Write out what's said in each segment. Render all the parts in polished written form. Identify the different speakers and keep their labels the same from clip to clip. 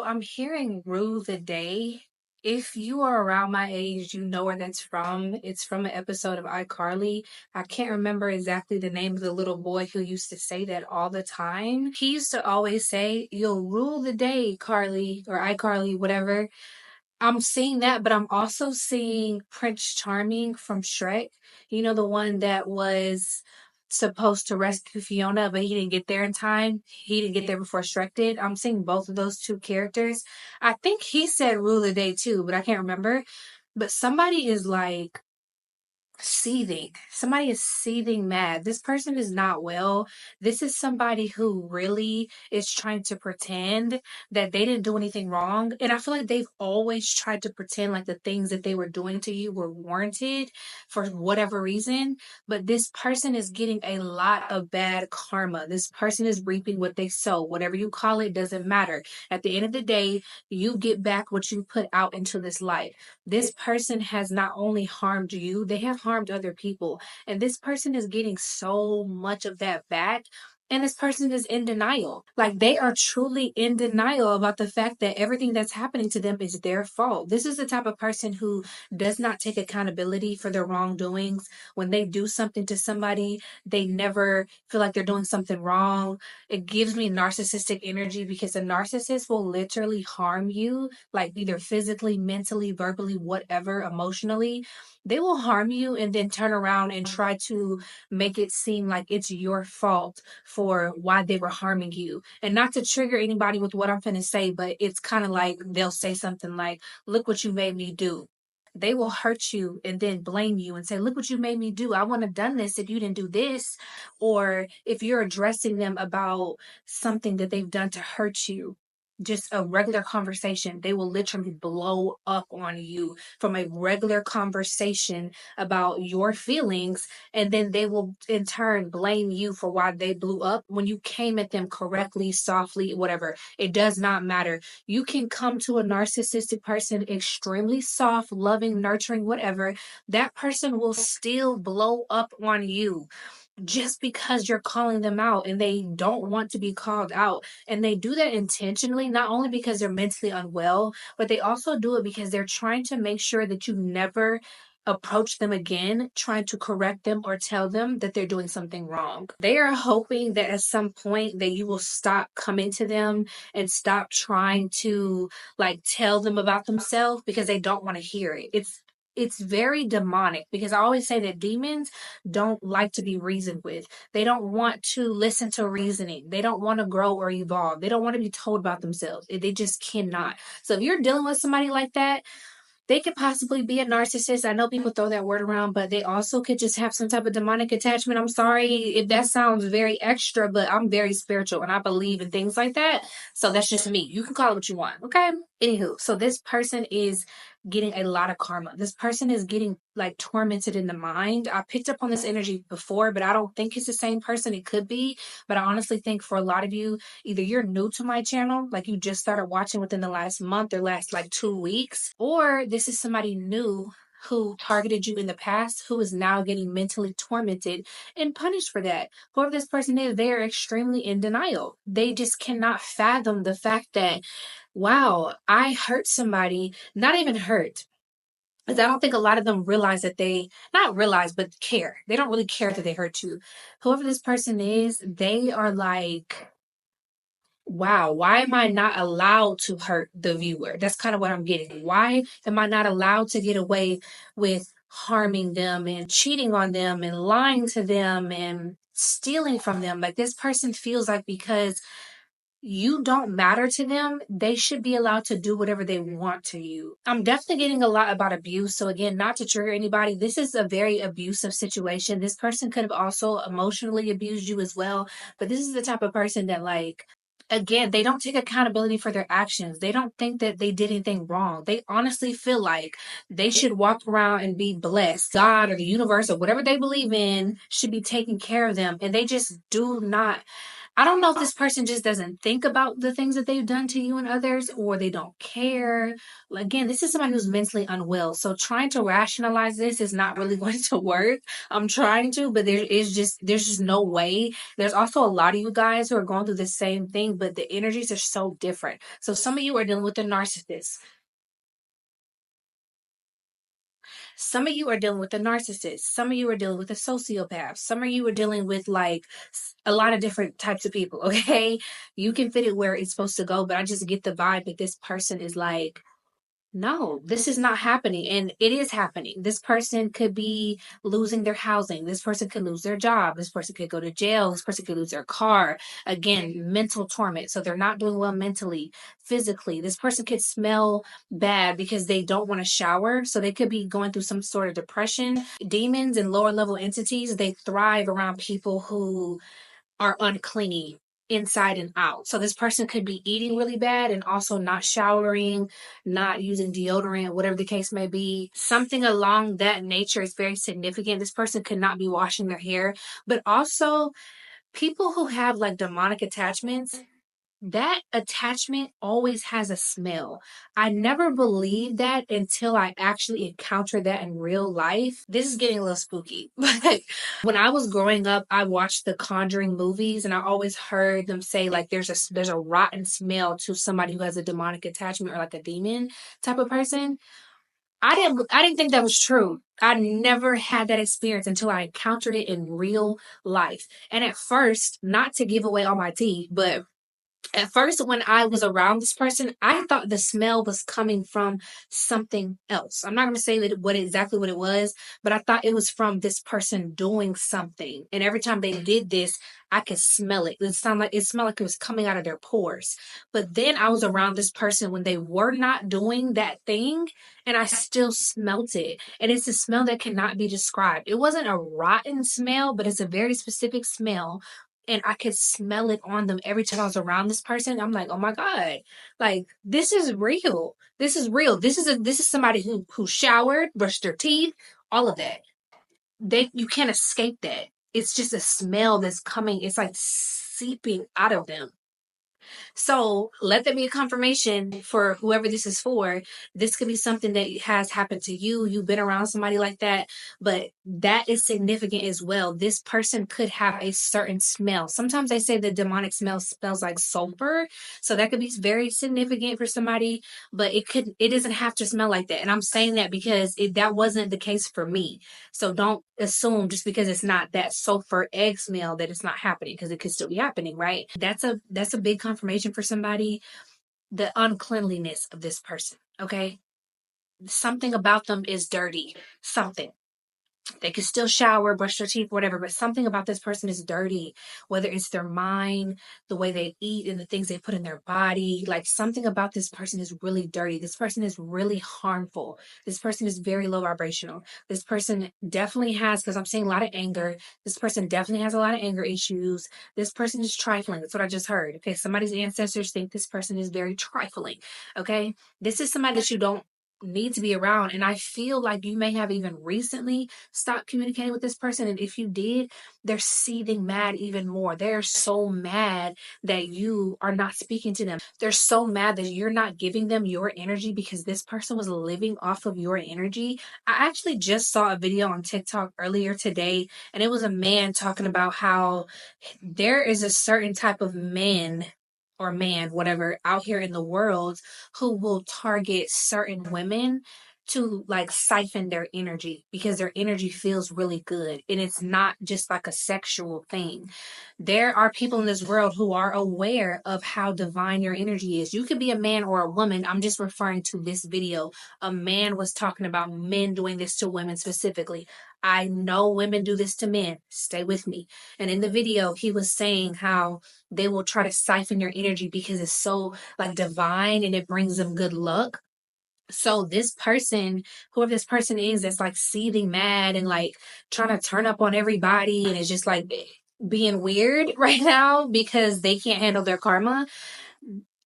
Speaker 1: I'm hearing Rue the Day. If you are around my age, you know where that's from. It's from an episode of iCarly. I can't remember exactly the name of the little boy who used to say that all the time. He used to always say, "You'll rule the day, Carly," or iCarly, whatever. I'm seeing that, but I'm also seeing Prince Charming from Shrek. You know, the one that was supposed to rescue Fiona, but he didn't get there in time. He didn't get there before Shrek did. I'm seeing both of those two characters. I think he said rule the day too, but I can't remember. But somebody is like seething. Somebody is seething mad. This person is not well. This is somebody who really is trying to pretend that they didn't do anything wrong. And I feel like they've always tried to pretend like the things that they were doing to you were warranted for whatever reason. But this person is getting a lot of bad karma. This person is reaping what they sow. Whatever you call it doesn't matter. At the end of the day, you get back what you put out into this life. This person has not only harmed you, they have harmed other people. And this person is getting so much of that back. And this person is in denial. Like they are truly in denial about the fact that everything that's happening to them is their fault. This is the type of person who does not take accountability for their wrongdoings. When they do something to somebody, they never feel like they're doing something wrong. It gives me narcissistic energy because a narcissist will literally harm you, like either physically, mentally, verbally, whatever, emotionally. They will harm you and then turn around and try to make it seem like it's your fault for why they were harming you. And not to trigger anybody with what I'm finna say, but it's kind of like they'll say something like, "Look what you made me do." They will hurt you and then blame you and say, "Look what you made me do. I wouldn't have done this if you didn't do this." Or if you're addressing them about something that they've done to hurt you, just a regular conversation, they will literally blow up on you from a regular conversation about your feelings. And then they will in turn blame you for why they blew up when you came at them correctly, softly, whatever. It does not matter. You can come to a narcissistic person extremely soft, loving, nurturing, whatever. That person will still blow up on you just because you're calling them out and they don't want to be called out. And they do that intentionally, not only because they're mentally unwell, but they also do it because they're trying to make sure that you never approach them again, trying to correct them or tell them that they're doing something wrong. They are hoping that at some point that you will stop coming to them and stop trying to like tell them about themselves because they don't want to hear it. It's very demonic because I always say that demons don't like to be reasoned with. They don't want to listen to reasoning. They don't want to grow or evolve. They don't want to be told about themselves. They just cannot. So if you're dealing with somebody like that, they could possibly be a narcissist. I know people throw that word around, but they also could just have some type of demonic attachment. I'm sorry if that sounds very extra, but I'm very spiritual and I believe in things like that. So that's just me. You can call it what you want. Okay. Anywho, so this person is getting a lot of karma. This person is getting like tormented in the mind. I picked up on this energy before, but I don't think it's the same person. It could be, but I honestly think for a lot of you, either you're new to my channel, like you just started watching within the last month or last like 2 weeks, or this is somebody new who targeted you in the past, who is now getting mentally tormented and punished for that. Whoever this person is, they are extremely in denial. They just cannot fathom the fact that, wow, I hurt somebody, not even hurt. Because I don't think a lot of them realize that they, not realize, but care. They don't really care that they hurt you. Whoever this person is, they are like, wow, why am I not allowed to hurt the viewer? That's kind of what I'm getting. Why am I not allowed to get away with harming them and cheating on them and lying to them and stealing from them? Like this person feels like because you don't matter to them, they should be allowed to do whatever they want to you. I'm definitely getting a lot about abuse. So again, not to trigger anybody, this is a very abusive situation. This person could have also emotionally abused you as well. But this is the type of person that like, again, they don't take accountability for their actions. They don't think that they did anything wrong. They honestly feel like they should walk around and be blessed. God or the universe or whatever they believe in should be taking care of them. And they just do not I don't know if this person just doesn't think about the things that they've done to you and others, or they don't care. Again, this is somebody who's mentally unwell. So trying to rationalize this is not really going to work. I'm trying to, but there's just no way. There's also a lot of you guys who are going through the same thing, but the energies are so different. So some of you are dealing with a narcissist. Some of you are dealing with a narcissist. Some of you are dealing with a sociopath. Some of you are dealing with like a lot of different types of people. Okay. You can fit it where it's supposed to go, but I just get the vibe that this person is like, no, this is not happening. And it is happening. This person could be losing their housing. This person could lose their job. This person could go to jail. This person could lose their car. Again, mental torment. So they're not doing well mentally, physically. This person could smell bad because they don't want to shower. So they could be going through some sort of depression. Demons and lower level entities, they thrive around people who are unclean inside and out. So this person could be eating really bad and also not showering, not using deodorant, whatever the case may be. Something along that nature is very significant. This person could not be washing their hair, but also people who have like demonic attachments, that attachment always has a smell. I never believed that until I actually encountered that in real life. This is getting a little spooky. But when I was growing up, I watched the Conjuring movies and I always heard them say like there's a rotten smell to somebody who has a demonic attachment or like a demon type of person. I didn't think that was true. I never had that experience until I encountered it in real life. And at first, not to give away all my tea, but at first when I was around this person, I thought the smell was coming from something else. I'm not going to say that what exactly what it was, but I thought it was from this person doing something. And every time they did this, I could smell it. It smelled like it was coming out of their pores. But then I was around this person when they were not doing that thing, and I still smelt it. And it's a smell that cannot be described. It wasn't a rotten smell, but it's a very specific smell, and I could smell it on them every time I was around this person. I'm like, oh my God, like this is real. This is real. This is somebody who showered, brushed their teeth, all of that. You can't escape that. It's just a smell that's coming. It's like seeping out of them. So let that be a confirmation for whoever this is for. This could be something that has happened to you. You've been around somebody like that, but that is significant as well. This person could have a certain smell. Sometimes they say the demonic smell smells like sulfur. So that could be very significant for somebody, but it doesn't have to smell like that. And I'm saying that because that wasn't the case for me. So don't assume just because it's not that sulfur egg smell that it's not happening, because it could still be happening, right? That's a big confirmation for somebody. The uncleanliness of this person, okay? Something about them is dirty. Something. They can still shower, brush their teeth, whatever, but something about this person is dirty, whether it's their mind, the way they eat, and the things they put in their body. Like something about this person is really dirty. This person is really harmful. This person is very low vibrational. This person definitely has, because I'm seeing a lot of anger. This person definitely has a lot of anger issues. This person is trifling. That's what I just heard. Okay. Somebody's ancestors think this person is very trifling. Okay. This is somebody that you don't need to be around. And I feel like you may have even recently stopped communicating with this person. And if you did, they're seething mad even more. They're so mad that you are not speaking to them. They're so mad that you're not giving them your energy because this person was living off of your energy. I actually just saw a video on TikTok earlier today, and it was a man talking about how there is a certain type of men or man, whatever, out here in the world who will target certain women to like siphon their energy because their energy feels really good. And it's not just like a sexual thing. There are people in this world who are aware of how divine your energy is. You could be a man or a woman. I'm just referring to this video. A man was talking about men doing this to women specifically. I know women do this to men. Stay with me. And in the video, he was saying how they will try to siphon your energy because it's so like divine and it brings them good luck. So this person, whoever this person is, that's like seething mad and like trying to turn up on everybody and is just like being weird right now because they can't handle their karma.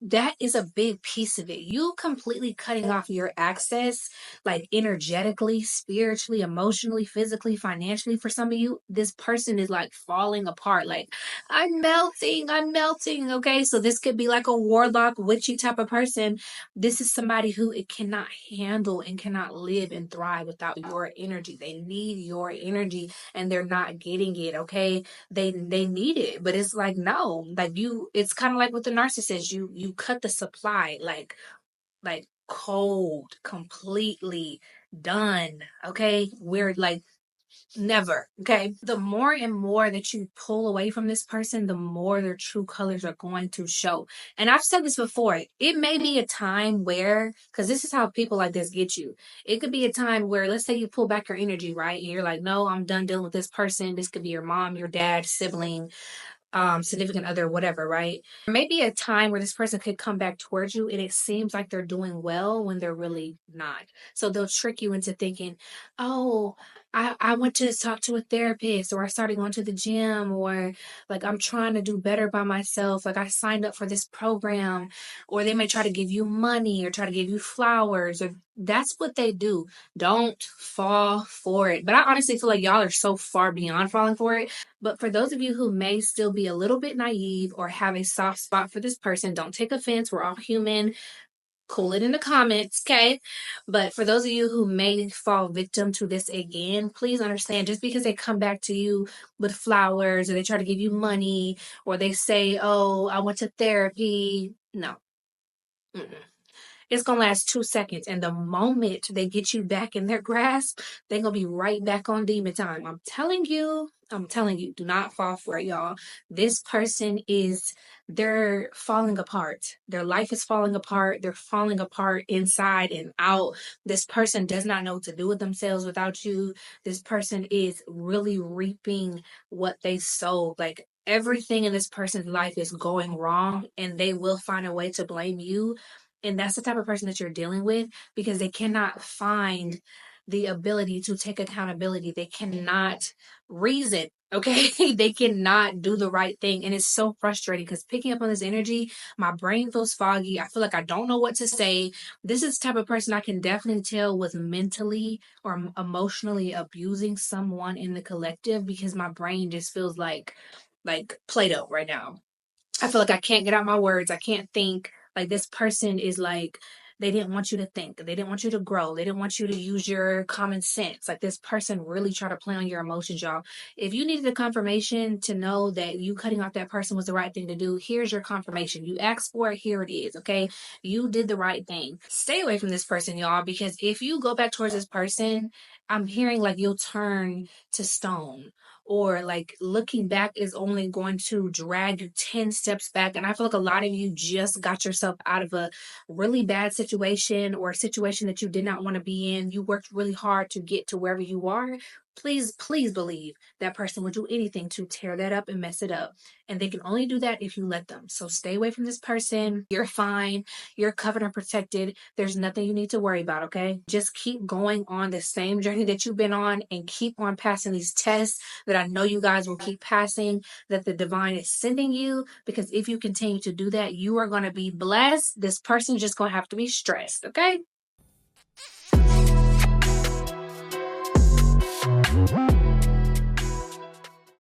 Speaker 1: that is a big piece of it. You completely cutting off your access, like energetically, spiritually, emotionally, physically, financially. For some of you, this person is like falling apart. Like, I'm melting, I'm melting. Okay. So this could be like a warlock, witchy type of person. This is somebody who it cannot handle and cannot live and thrive without your energy. They need your energy and they're not getting it. Okay. They need it, but it's like, no, like you, it's kind of like with the narcissist. You cut the supply, like cold, completely done. Okay. We're like, never. Okay. The more and more that you pull away from this person, the more their true colors are going to show. And I've said this before, it may be a time where, because this is how people like this get you. It could be a time where, let's say you pull back your energy, right? And you're like, no, I'm done dealing with this person. This could be your mom, your dad, sibling, significant other, whatever, right? Maybe a time where this person could come back towards you and it seems like they're doing well when they're really not. So they'll trick you into thinking, oh, I went to talk to a therapist, or I started going to the gym, or like I'm trying to do better by myself. Like I signed up for this program, or they may try to give you money or try to give you flowers, or that's what they do. Don't fall for it. But I honestly feel like y'all are so far beyond falling for it. But for those of you who may still be a little bit naive or have a soft spot for this person, don't take offense. We're all human. Cool it in the comments, okay? But for those of you who may fall victim to this again, please understand, just because they come back to you with flowers or they try to give you money or they say, oh, I went to therapy. No. Mm-mm. It's going to last 2 seconds. And the moment they get you back in their grasp, they're going to be right back on demon time. I'm telling you, do not fall for it, y'all. This person they're falling apart. Their life is falling apart. They're falling apart inside and out. This person does not know what to do with themselves without you. This person is really reaping what they sowed. Like, everything in this person's life is going wrong, and they will find a way to blame you. And that's the type of person that you're dealing with, because they cannot find the ability to take accountability. They cannot reason. Okay. They cannot do the right thing. And it's so frustrating because picking up on this energy, my brain feels foggy. I feel like I don't know what to say. This is the type of person I can definitely tell was mentally or emotionally abusing someone in the collective, because my brain just feels like Play-Doh right now. I feel like I can't get out my words. I can't think. Like, this person is like, they didn't want you to think. They didn't want you to grow. They didn't want you to use your common sense. Like, this person really tried to play on your emotions, y'all. If you needed a confirmation to know that you cutting off that person was the right thing to do, here's your confirmation. You asked for it. Here it is. Okay. You did the right thing. Stay away from this person, y'all, because if you go back towards this person, I'm hearing like you'll turn to stone, or like looking back is only going to drag you 10 steps back. And I feel like a lot of you just got yourself out of a really bad situation, or a situation that you did not want to be in. You worked really hard to get to wherever you are. Please believe that person would do anything to tear that up and mess it up. And they can only do that if you let them. So stay away from this person. You're fine. You're covered and protected. There's nothing you need to worry about, okay? Just keep going on the same journey that you've been on, and keep on passing these tests that I know you guys will keep passing, that the divine is sending you. Because if you continue to do that, you are going to be blessed. This person's just going to have to be stressed, okay?